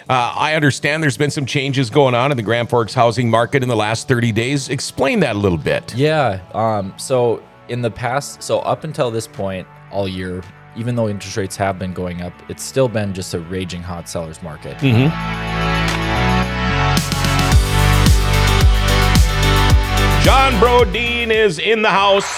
I understand there's been some changes going on in the Grand Forks housing market in the last 30 days. Explain that a little bit. Yeah. So in the past, so up until this point all year, even though interest rates have been going up, it's still been just a raging hot seller's market. John Brodeen is in the house.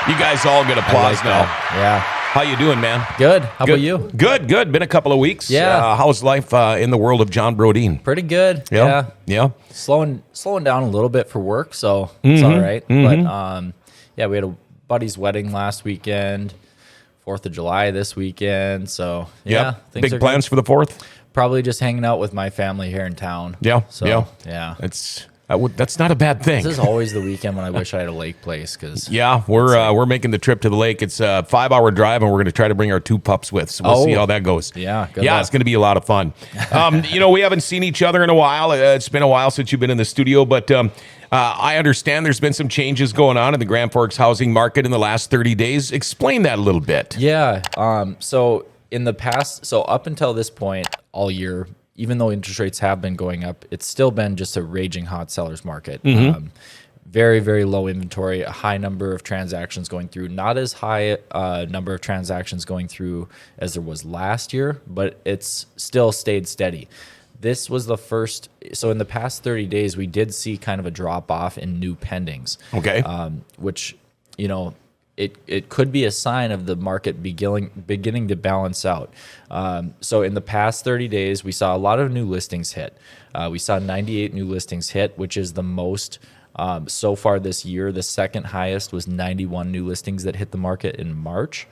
You guys all get applause like now. that. Yeah. How you doing, man? Good. How about you? Good. Been a couple of weeks. Yeah. How's life in the world of John Brodeen? Pretty good. Yeah. Slowing down a little bit for work, so it's all right. But yeah, we had a buddy's wedding last weekend, 4th of July this weekend. So yeah, things Big are plans good. for the 4th? Probably just hanging out with my family here in town. Yeah. Yeah. That's not a bad thing. This is always the weekend when I wish I had a lake place because we're making the trip to the lake. It's a 5-hour drive, and we're going to try to bring our 2 pups with. So we'll see how that goes. Yeah, good yeah, luck. it's going to be a lot of fun. We haven't seen each other in a while. It's been a while since you've been in the studio, but I understand there's been some changes going on in the Grand Forks housing market in the last 30 days. Explain that a little bit. Yeah. So in the past, so up until this point all year, even though interest rates have been going up, it's still been just a raging hot seller's market. Very, very low inventory, a high number of transactions going through, not as high number of transactions going through as there was last year, but it's still stayed steady. This was the first, so in the past 30 days, we did see kind of a drop off in new pendings. Okay. Which, it could be a sign of the market beginning to balance out. So in the past 30 days, we saw a lot of new listings hit. We saw 98 new listings hit, which is the most so far this year. The second highest was 91 new listings that hit the market in March.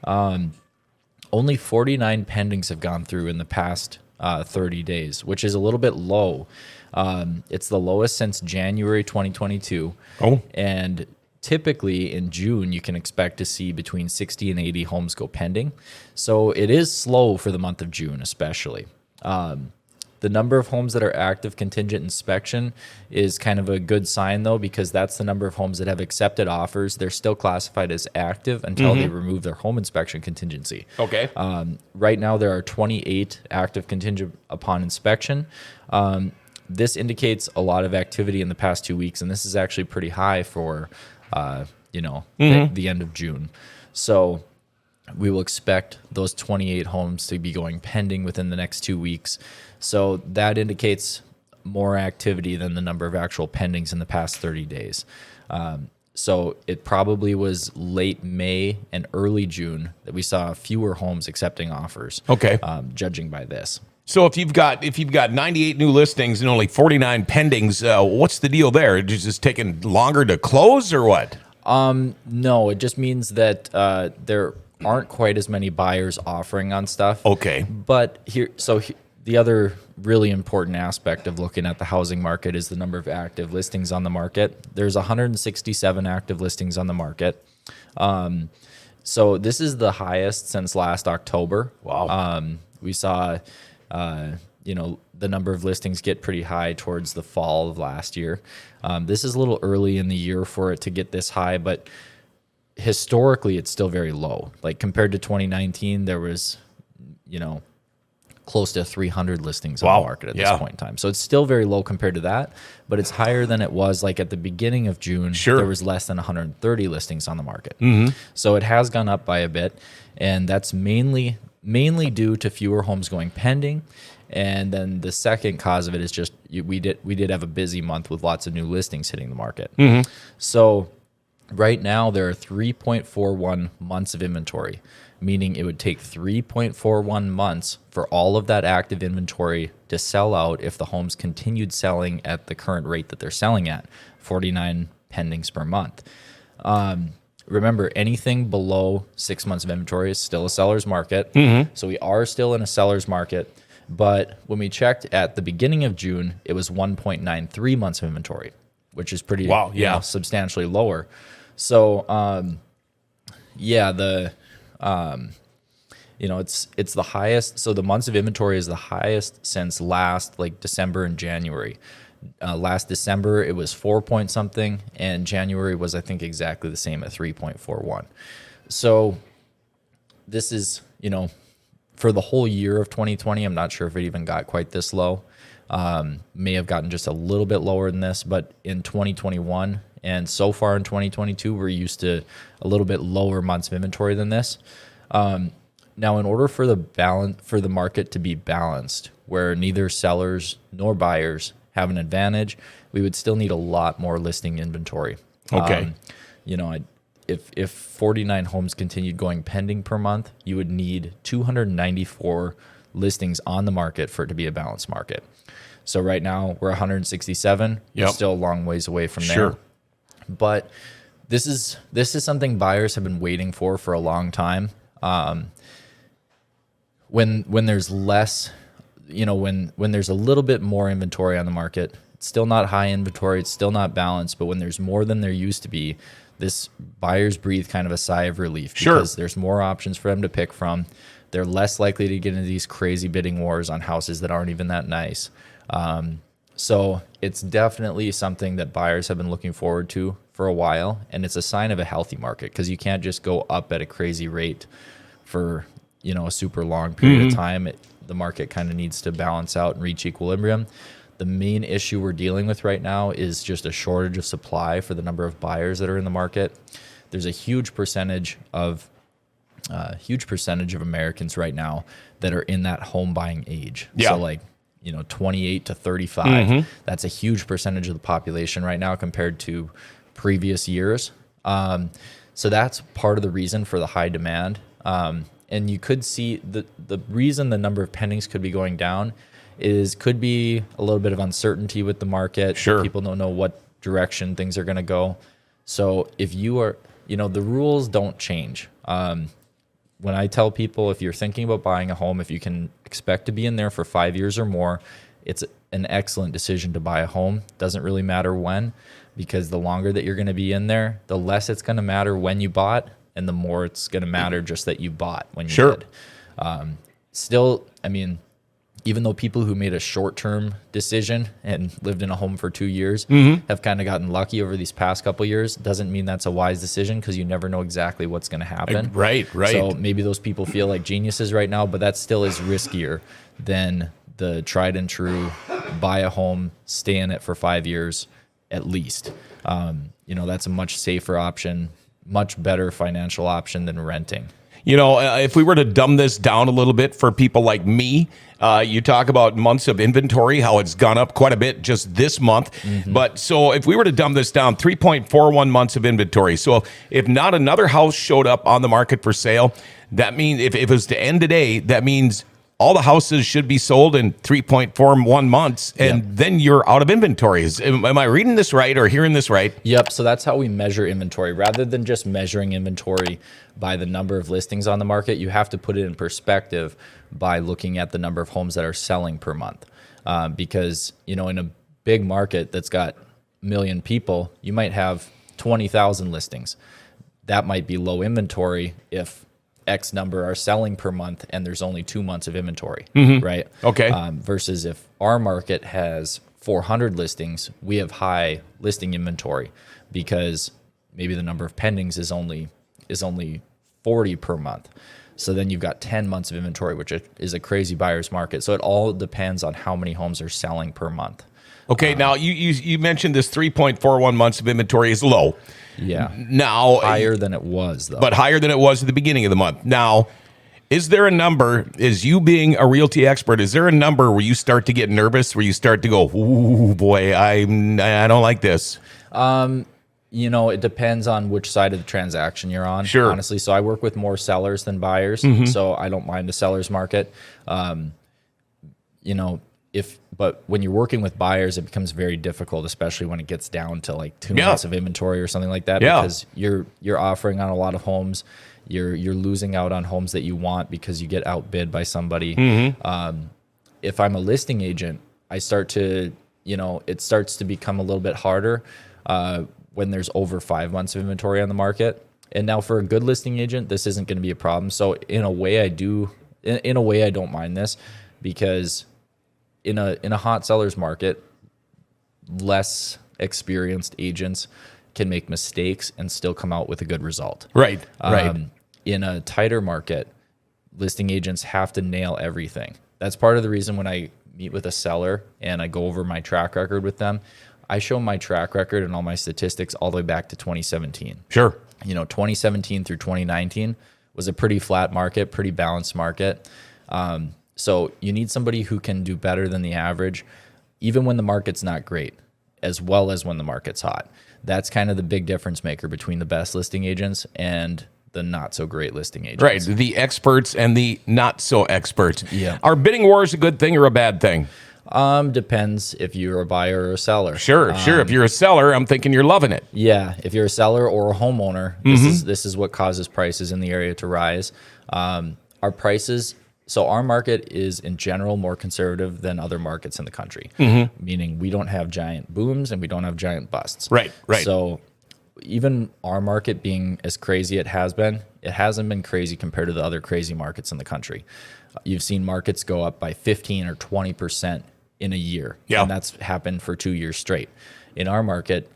Only 49 pendings have gone through in the past 30 days, which is a little bit low. It's the lowest since January 2022. And typically in June, you can expect to see between 60 and 80 homes go pending. So it is slow for the month of June, especially. The number of homes that are active contingent inspection is kind of a good sign, though, because that's the number of homes that have accepted offers. They're still classified as active until they remove their home inspection contingency. Okay. Right now, there are 28 active contingent upon inspection. This indicates a lot of activity in the past 2 weeks, and this is actually pretty high for the end of June. So we will expect those 28 homes to be going pending within the next 2 weeks. So that indicates more activity than the number of actual pendings in the past 30 days. So it probably was late May and early June that we saw fewer homes accepting offers. Okay. Judging by this. So if you've got 98 new listings and only 49 pendings, what's the deal there? Is it just taking longer to close or what? No, it just means that there aren't quite as many buyers offering on stuff. Okay. But the other really important aspect of looking at the housing market is the number of active listings on the market. There's 167 active listings on the market. So this is the highest since last October. Wow. We saw the number of listings get pretty high towards the fall of last year. This is a little early in the year for it to get this high, but historically it's still very low. Like compared to 2019, there was, close to 300 listings on the market at this point in time. So it's still very low compared to that, but it's higher than it was like at the beginning of June. Sure. There was less than 130 listings on the market. So it has gone up by a bit, and that's mainly due to fewer homes going pending. And then the second cause of it is just we did have a busy month with lots of new listings hitting the market. So right now there are 3.41 months of inventory, meaning it would take 3.41 months for all of that active inventory to sell out if the homes continued selling at the current rate that they're selling at, 49 pendings per month. Remember, anything below 6 months of inventory is still a seller's market. So we are still in a seller's market. But when we checked at the beginning of June, it was 1.93 months of inventory, which is pretty substantially lower. So, it's the highest. So the months of inventory is the highest since last December and January. Last December, it was 4 point something, and January was, I think, exactly the same at 3.41. So this is, for the whole year of 2020, I'm not sure if it even got quite this low. May have gotten just a little bit lower than this, but in 2021 and so far in 2022, we're used to a little bit lower months of inventory than this. Now, in order for the market to be balanced, where neither sellers nor buyers have an advantage, we would still need a lot more listing inventory. Okay. If 49 homes continued going pending per month, you would need 294 listings on the market for it to be a balanced market. So right now we're 167. Yep. We're still a long ways away from there. Sure. But this is something buyers have been waiting for a long time. When there's less, when there's a little bit more inventory on the market, it's still not high inventory, it's still not balanced, but when there's more than there used to be, this buyers breathe kind of a sigh of relief because there's more options for them to pick from. They're less likely to get into these crazy bidding wars on houses that aren't even that nice. So it's definitely something that buyers have been looking forward to for a while, and it's a sign of a healthy market because you can't just go up at a crazy rate for a super long period of time. The market kind of needs to balance out and reach equilibrium. The main issue we're dealing with right now is just a shortage of supply for the number of buyers that are in the market. There's a huge percentage of Americans right now that are in that home buying age. Yeah. So 28 to 35. That's a huge percentage of the population right now compared to previous years. So that's part of the reason for the high demand. And you could see the reason the number of pendings could be going down could be a little bit of uncertainty with the market. Sure. People don't know what direction things are going to go. So if you are, the rules don't change. When I tell people, if you're thinking about buying a home, if you can expect to be in there for 5 years or more, it's an excellent decision to buy a home. Doesn't really matter when, because the longer that you're going to be in there, the less it's going to matter when you bought, and the more it's going to matter just that you bought when you did. Still, even though people who made a short-term decision and lived in a home for 2 years have kind of gotten lucky over these past couple years, doesn't mean that's a wise decision because you never know exactly what's going to happen. Right. So maybe those people feel like geniuses right now, but that still is riskier than the tried and true buy a home, stay in it for 5 years at least. That's a much safer option, much better financial option than renting. If we were to dumb this down a little bit for people like me, you talk about months of inventory, how it's gone up quite a bit just this month. But so if we were to dumb this down, 3.41 months of inventory. So if not another house showed up on the market for sale, that means if it was to end today, that means all the houses should be sold in 3.41 months, and then you're out of inventory. Am I reading this right or hearing this right? Yep. So that's how we measure inventory. Rather than just measuring inventory by the number of listings on the market, you have to put it in perspective by looking at the number of homes that are selling per month. Because, in a big market that's got a million people, you might have 20,000 listings. That might be low inventory if X number are selling per month and there's only 2 months of inventory, right? Okay. Versus if our market has 400 listings, we have high listing inventory because maybe the number of pendings is only 40 per month. So then you've got 10 months of inventory, which is a crazy buyer's market. So it all depends on how many homes are selling per month. Okay. Now you mentioned this 3.41 months of inventory is low. Yeah. Now higher than it was, though. But higher than it was at the beginning of the month. Now, is there a number, is you being a realty expert, is there a number where you start to get nervous, where you start to go, ooh, boy, I don't like this? It depends on which side of the transaction you're on. Sure. Honestly, so I work with more sellers than buyers, so I don't mind the seller's market. But when you're working with buyers, it becomes very difficult, especially when it gets down to like 2 months of inventory or something like that, because you're offering on a lot of homes. You're losing out on homes that you want because you get outbid by somebody. If I'm a listing agent, it starts to become a little bit harder when there's over 5 months of inventory on the market. And now for a good listing agent, this isn't going to be a problem. So in a way, I don't mind this, because in a hot seller's market, less experienced agents can make mistakes and still come out with a good result. Right. In a tighter market, listing agents have to nail everything. That's part of the reason when I meet with a seller and I go over my track record with them, I show my track record and all my statistics all the way back to 2017. Sure. 2017 through 2019 was a pretty flat market, pretty balanced market. So you need somebody who can do better than the average, even when the market's not great, as well as when the market's hot. That's kind of the big difference maker between the best listing agents and the not so great listing agents. Right. The experts and the not so experts. Yeah. Are bidding wars a good thing or a bad thing? Depends if you're a buyer or a seller. Sure. If you're a seller, I'm thinking you're loving it. Yeah. If you're a seller or a homeowner, this is what causes prices in the area to rise. Our prices. So our market is in general more conservative than other markets in the country, meaning we don't have giant booms and we don't have giant busts. Right. So even our market being as crazy it hasn't been crazy compared to the other crazy markets in the country. You've seen markets go up by 15 or 20% in a year. Yeah. And that's happened for 2 years straight. In our market,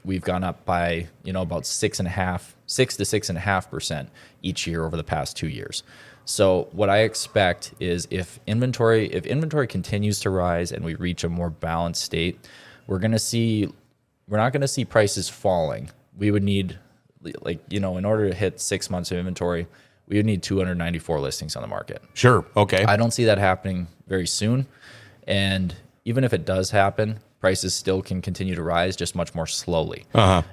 we've gone up by, about 6 to 6.5% each year over the past 2 years. So what I expect is if inventory continues to rise and we reach a more balanced state, we're not going to see prices falling. We would need, in order to hit 6 months of inventory, we would need 294 listings on the market. Sure. Okay. I don't see that happening very soon. And even if it does happen, prices still can continue to rise, just much more slowly.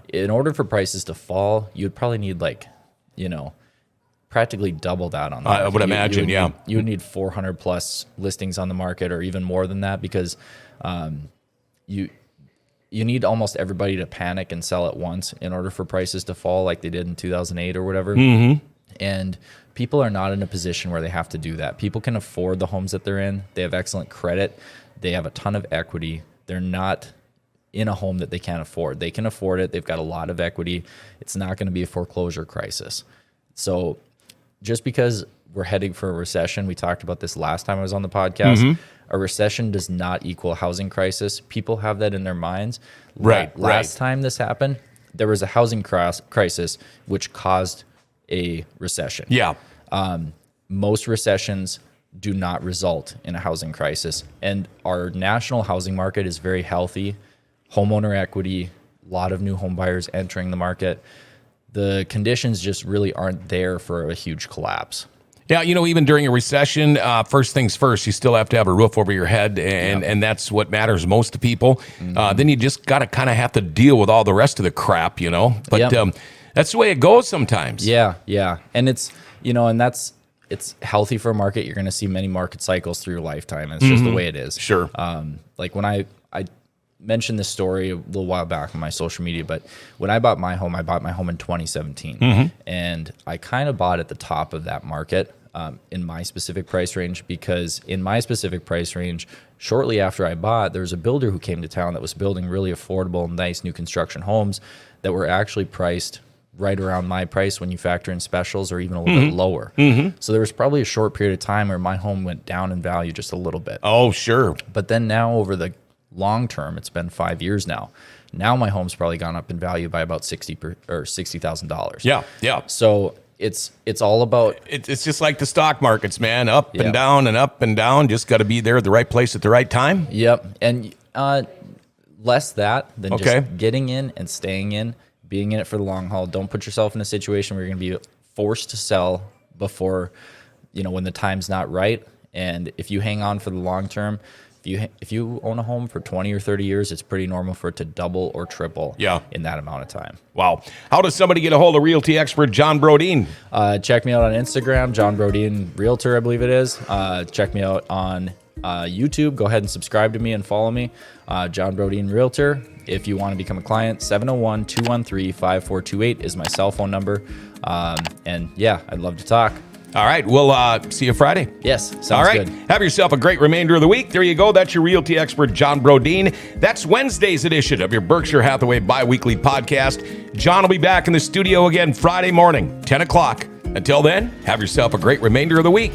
In order for prices to fall, you'd probably need practically double that on the market. I would imagine, you would need 400 plus listings on the market or even more than that because you need almost everybody to panic and sell at once in order for prices to fall like they did in 2008 or whatever. And people are not in a position where they have to do that. People can afford the homes that they're in. They have excellent credit. They have a ton of equity. They're not in a home that they can't afford. They can afford it. They've got a lot of equity. It's not going to be a foreclosure crisis. So just because we're heading for a recession, we talked about this last time I was on the podcast, a recession does not equal a housing crisis. People have that in their minds. Last time this happened, there was a housing crisis which caused a recession. Yeah. Most recessions do not result in a housing crisis. And our national housing market is very healthy. Homeowner equity, a lot of new home buyers entering the market. The conditions just really aren't there for a huge collapse. Yeah, even during a recession, first things first, you still have to have a roof over your head, and that's what matters most to people. Then you just got to kind of have to deal with all the rest of the crap, But that's the way it goes sometimes. Yeah. And it's, it's healthy for a market. You're going to see many market cycles through your lifetime. And it's just the way it is. Sure. Like when I mentioned this story a little while back on my social media, but when I bought my home in 2017, and I kind of bought at the top of that market in my specific price range, because in my specific price range, shortly after I bought, there was a builder who came to town that was building really affordable, nice new construction homes that were actually priced right around my price when you factor in specials or even a little bit lower. So there was probably a short period of time where my home went down in value just a little bit. Oh, sure. But then now over the long term, it's been 5 years now. Now my home's probably gone up in value by about $60,000. Yeah. So it's all about. It's just like the stock markets, man, up and down and up and down. Just got to be there at the right place at the right time. Yep, and less that than just getting in and staying in, being in it for the long haul. Don't put yourself in a situation where you're going to be forced to sell before, when the time's not right. And if you hang on for the long term. If you own a home for 20 or 30 years, it's pretty normal for it to double or triple in that amount of time. Wow. How does somebody get a hold of realty expert John Brodeen? Check me out on Instagram, John Brodeen Realtor, I believe it is. Check me out on YouTube. Go ahead and subscribe to me and follow me, John Brodeen Realtor. If you want to become a client, 701-213-5428 is my cell phone number. And yeah, I'd love to talk. All right. We'll see you Friday. Yes. Sounds all right. good. Have yourself a great remainder of the week. There you go. That's your realty expert, John Brodeen. That's Wednesday's edition of your Berkshire Hathaway biweekly podcast. John will be back in the studio again Friday morning, 10 o'clock. Until then, have yourself a great remainder of the week.